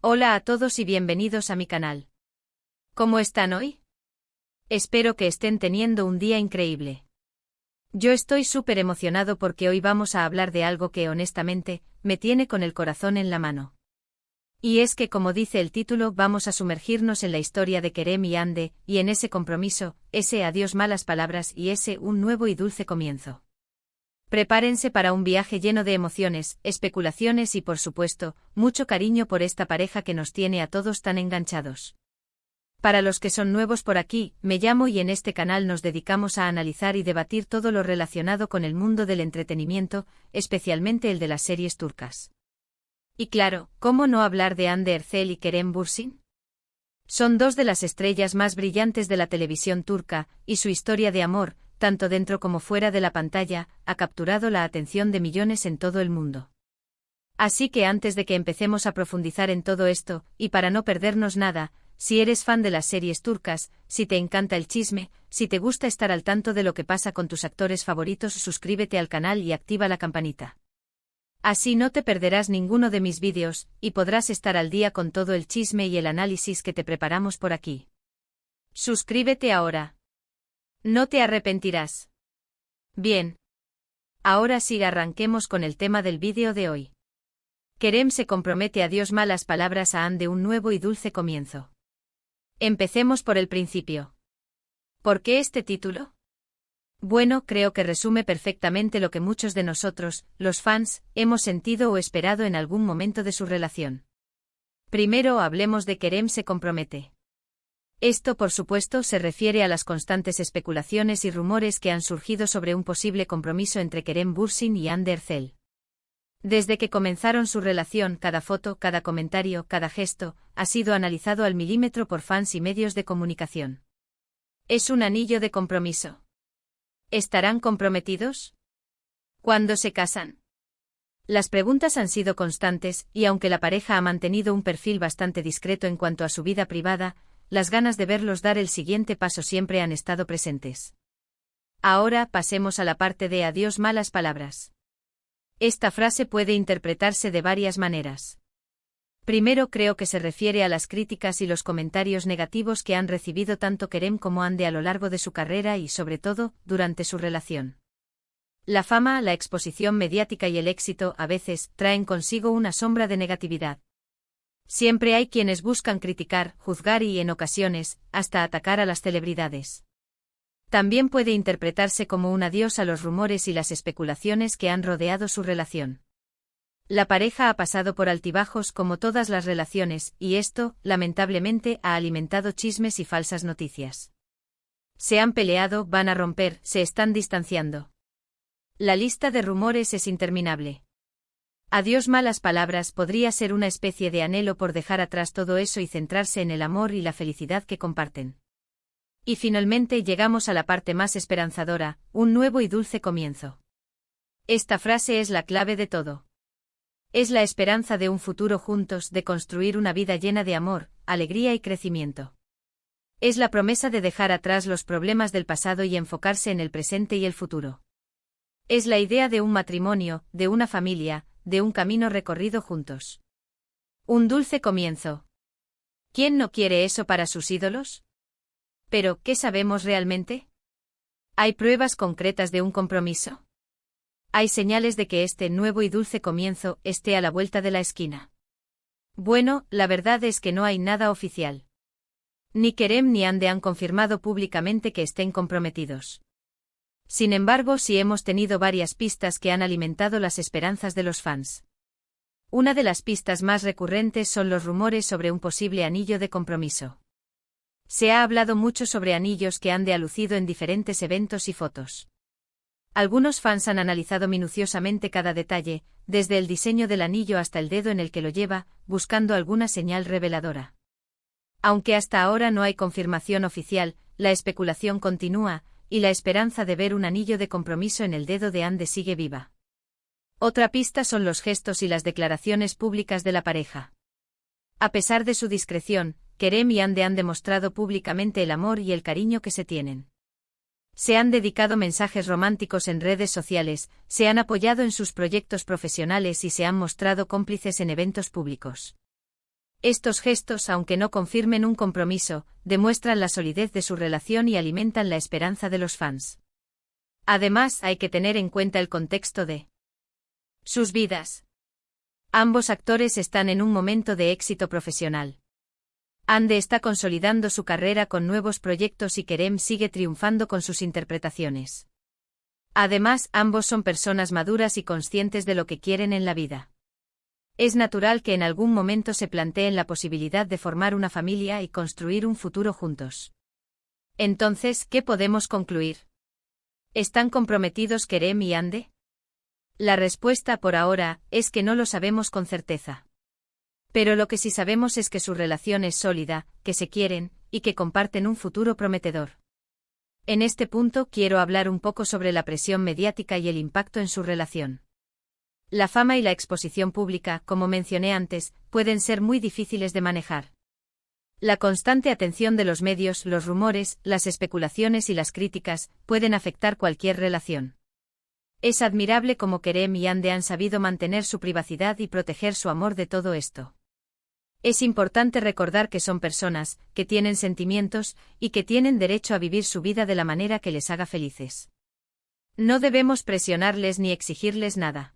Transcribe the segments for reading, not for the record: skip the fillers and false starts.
Hola a todos y bienvenidos a mi canal. ¿Cómo están hoy? Espero que estén teniendo un día increíble. Yo estoy súper emocionado porque hoy vamos a hablar de algo que honestamente me tiene con el corazón en la mano. Y es que, como dice el título, vamos a sumergirnos en la historia de Kerem y Hande, y en ese compromiso, ese adiós malas palabras y ese un nuevo y dulce comienzo. Prepárense para un viaje lleno de emociones, especulaciones y, por supuesto, mucho cariño por esta pareja que nos tiene a todos tan enganchados. Para los que son nuevos por aquí, me llamo y en este canal nos dedicamos a analizar y debatir todo lo relacionado con el mundo del entretenimiento, especialmente el de las series turcas. Y claro, ¿cómo no hablar de Hande Erçel y Kerem Bürsin? Son dos de las estrellas más brillantes de la televisión turca, y su historia de amor, tanto dentro como fuera de la pantalla, ha capturado la atención de millones en todo el mundo. Así que antes de que empecemos a profundizar en todo esto, y para no perdernos nada, si eres fan de las series turcas, si te encanta el chisme, si te gusta estar al tanto de lo que pasa con tus actores favoritos, suscríbete al canal y activa la campanita. Así no te perderás ninguno de mis vídeos, y podrás estar al día con todo el chisme y el análisis que te preparamos por aquí. Suscríbete ahora. No te arrepentirás. Bien. Ahora sí arranquemos con el tema del vídeo de hoy. Kerem se compromete a Dios malas palabras a Hande un nuevo y dulce comienzo. Empecemos por el principio. ¿Por qué este título? Bueno, creo que resume perfectamente lo que muchos de nosotros, los fans, hemos sentido o esperado en algún momento de su relación. Primero hablemos de Kerem se compromete. Esto, por supuesto, se refiere a las constantes especulaciones y rumores que han surgido sobre un posible compromiso entre Kerem Bürsin y Hande Erçel. Desde que comenzaron su relación, cada foto, cada comentario, cada gesto, ha sido analizado al milímetro por fans y medios de comunicación. ¿Es un anillo de compromiso? ¿Estarán comprometidos? ¿Cuándo se casan? Las preguntas han sido constantes, y aunque la pareja ha mantenido un perfil bastante discreto en cuanto a su vida privada, las ganas de verlos dar el siguiente paso siempre han estado presentes. Ahora pasemos a la parte de adiós malas palabras. Esta frase puede interpretarse de varias maneras. Primero, creo que se refiere a las críticas y los comentarios negativos que han recibido tanto Kerem como Hande a lo largo de su carrera y, sobre todo, durante su relación. La fama, la exposición mediática y el éxito, a veces, traen consigo una sombra de negatividad. Siempre hay quienes buscan criticar, juzgar y, en ocasiones, hasta atacar a las celebridades. También puede interpretarse como un adiós a los rumores y las especulaciones que han rodeado su relación. La pareja ha pasado por altibajos como todas las relaciones, y esto, lamentablemente, ha alimentado chismes y falsas noticias. Se han peleado, van a romper, se están distanciando. La lista de rumores es interminable. Adiós malas palabras podría ser una especie de anhelo por dejar atrás todo eso y centrarse en el amor y la felicidad que comparten. Y finalmente llegamos a la parte más esperanzadora, un nuevo y dulce comienzo. Esta frase es la clave de todo. Es la esperanza de un futuro juntos, de construir una vida llena de amor, alegría y crecimiento. Es la promesa de dejar atrás los problemas del pasado y enfocarse en el presente y el futuro. Es la idea de un matrimonio, de una familia, de un camino recorrido juntos. Un dulce comienzo. ¿Quién no quiere eso para sus ídolos? Pero, ¿qué sabemos realmente? ¿Hay pruebas concretas de un compromiso? ¿Hay señales de que este nuevo y dulce comienzo esté a la vuelta de la esquina? Bueno, la verdad es que no hay nada oficial. Ni Kerem ni Hande han confirmado públicamente que estén comprometidos. Sin embargo, sí hemos tenido varias pistas que han alimentado las esperanzas de los fans. Una de las pistas más recurrentes son los rumores sobre un posible anillo de compromiso. Se ha hablado mucho sobre anillos que Hande ha lucido en diferentes eventos y fotos. Algunos fans han analizado minuciosamente cada detalle, desde el diseño del anillo hasta el dedo en el que lo lleva, buscando alguna señal reveladora. Aunque hasta ahora no hay confirmación oficial, la especulación continúa, y la esperanza de ver un anillo de compromiso en el dedo de Hande sigue viva. Otra pista son los gestos y las declaraciones públicas de la pareja. A pesar de su discreción, Kerem y Hande han demostrado públicamente el amor y el cariño que se tienen. Se han dedicado mensajes románticos en redes sociales, se han apoyado en sus proyectos profesionales y se han mostrado cómplices en eventos públicos. Estos gestos, aunque no confirmen un compromiso, demuestran la solidez de su relación y alimentan la esperanza de los fans. Además, hay que tener en cuenta el contexto de sus vidas. Ambos actores están en un momento de éxito profesional. Ande está consolidando su carrera con nuevos proyectos y Kerem sigue triunfando con sus interpretaciones. Además, ambos son personas maduras y conscientes de lo que quieren en la vida. Es natural que en algún momento se planteen la posibilidad de formar una familia y construir un futuro juntos. Entonces, ¿qué podemos concluir? ¿Están comprometidos Kerem y Ande? La respuesta por ahora es que no lo sabemos con certeza. Pero lo que sí sabemos es que su relación es sólida, que se quieren, y que comparten un futuro prometedor. En este punto quiero hablar un poco sobre la presión mediática y el impacto en su relación. La fama y la exposición pública, como mencioné antes, pueden ser muy difíciles de manejar. La constante atención de los medios, los rumores, las especulaciones y las críticas, pueden afectar cualquier relación. Es admirable cómo Kerem y Ande han sabido mantener su privacidad y proteger su amor de todo esto. Es importante recordar que son personas, que tienen sentimientos, y que tienen derecho a vivir su vida de la manera que les haga felices. No debemos presionarles ni exigirles nada.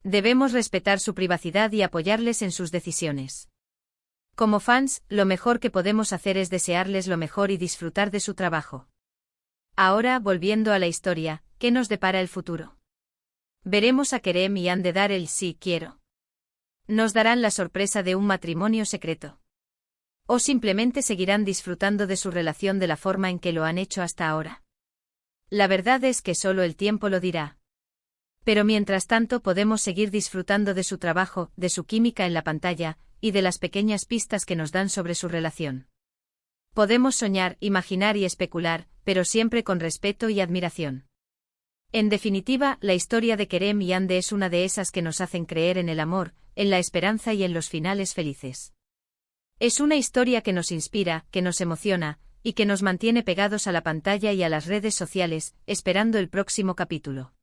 Debemos respetar su privacidad y apoyarles en sus decisiones. Como fans, lo mejor que podemos hacer es desearles lo mejor y disfrutar de su trabajo. Ahora, volviendo a la historia, ¿qué nos depara el futuro? ¿Veremos a Kerem y Ande dar el sí quiero? ¿Nos darán la sorpresa de un matrimonio secreto? ¿O simplemente seguirán disfrutando de su relación de la forma en que lo han hecho hasta ahora? La verdad es que solo el tiempo lo dirá. Pero mientras tanto podemos seguir disfrutando de su trabajo, de su química en la pantalla, y de las pequeñas pistas que nos dan sobre su relación. Podemos soñar, imaginar y especular, pero siempre con respeto y admiración. En definitiva, la historia de Kerem y Ande es una de esas que nos hacen creer en el amor, en la esperanza y en los finales felices. Es una historia que nos inspira, que nos emociona, y que nos mantiene pegados a la pantalla y a las redes sociales, esperando el próximo capítulo.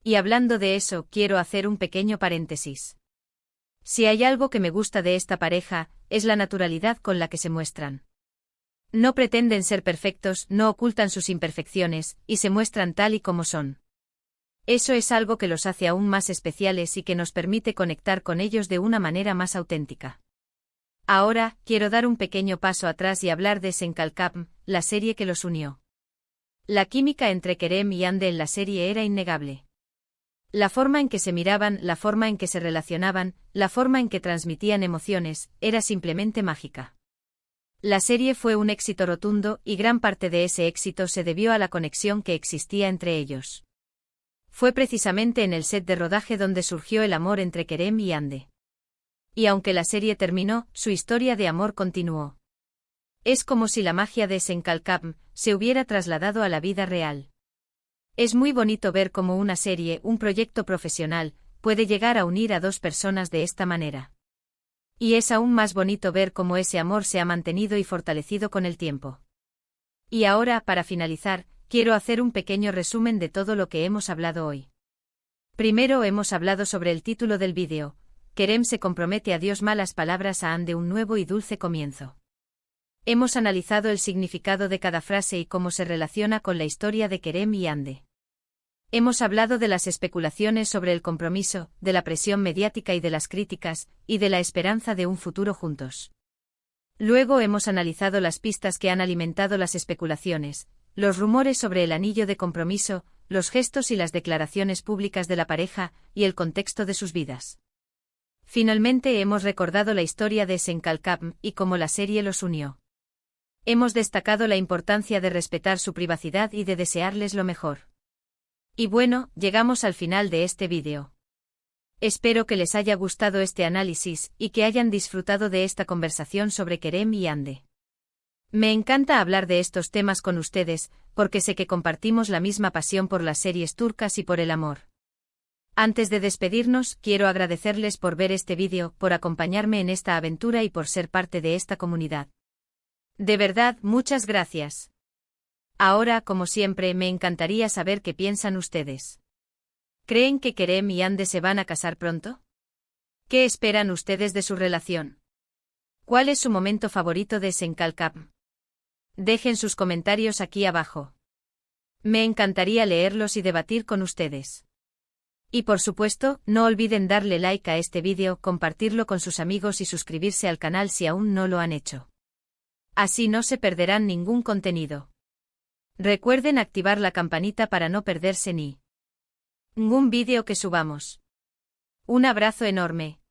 Y hablando de eso, quiero hacer un pequeño paréntesis. Si hay algo que me gusta de esta pareja, es la naturalidad con la que se muestran. No pretenden ser perfectos, no ocultan sus imperfecciones, y se muestran tal y como son. Eso es algo que los hace aún más especiales y que nos permite conectar con ellos de una manera más auténtica. Ahora, quiero dar un pequeño paso atrás y hablar de Senkalkam, la serie que los unió. La química entre Kerem y Ande en la serie era innegable. La forma en que se miraban, la forma en que se relacionaban, la forma en que transmitían emociones, era simplemente mágica. La serie fue un éxito rotundo y gran parte de ese éxito se debió a la conexión que existía entre ellos. Fue precisamente en el set de rodaje donde surgió el amor entre Kerem y Ande. Y aunque la serie terminó, su historia de amor continuó. Es como si la magia de Senkalkam se hubiera trasladado a la vida real. Es muy bonito ver cómo una serie, un proyecto profesional, puede llegar a unir a dos personas de esta manera. Y es aún más bonito ver cómo ese amor se ha mantenido y fortalecido con el tiempo. Y ahora, para finalizar, quiero hacer un pequeño resumen de todo lo que hemos hablado hoy. Primero hemos hablado sobre el título del vídeo, Kerem se compromete a Dios, malas palabras a Ande, un nuevo y dulce comienzo. Hemos analizado el significado de cada frase y cómo se relaciona con la historia de Kerem y Ande. Hemos hablado de las especulaciones sobre el compromiso, de la presión mediática y de las críticas, y de la esperanza de un futuro juntos. Luego hemos analizado las pistas que han alimentado las especulaciones, los rumores sobre el anillo de compromiso, los gestos y las declaraciones públicas de la pareja, y el contexto de sus vidas. Finalmente hemos recordado la historia de Senkalkam y cómo la serie los unió. Hemos destacado la importancia de respetar su privacidad y de desearles lo mejor. Y bueno, llegamos al final de este vídeo. Espero que les haya gustado este análisis y que hayan disfrutado de esta conversación sobre Kerem y Ande. Me encanta hablar de estos temas con ustedes, porque sé que compartimos la misma pasión por las series turcas y por el amor. Antes de despedirnos, quiero agradecerles por ver este vídeo, por acompañarme en esta aventura y por ser parte de esta comunidad. De verdad, muchas gracias. Ahora, como siempre, me encantaría saber qué piensan ustedes. ¿Creen que Kerem y Ande se van a casar pronto? ¿Qué esperan ustedes de su relación? ¿Cuál es su momento favorito de Senkalkap? Dejen sus comentarios aquí abajo. Me encantaría leerlos y debatir con ustedes. Y por supuesto, no olviden darle like a este vídeo, compartirlo con sus amigos y suscribirse al canal si aún no lo han hecho. Así no se perderán ningún contenido. Recuerden activar la campanita para no perderse ningún vídeo que subamos. Un abrazo enorme.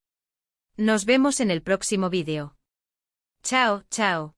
Nos vemos en el próximo vídeo. Chao, chao.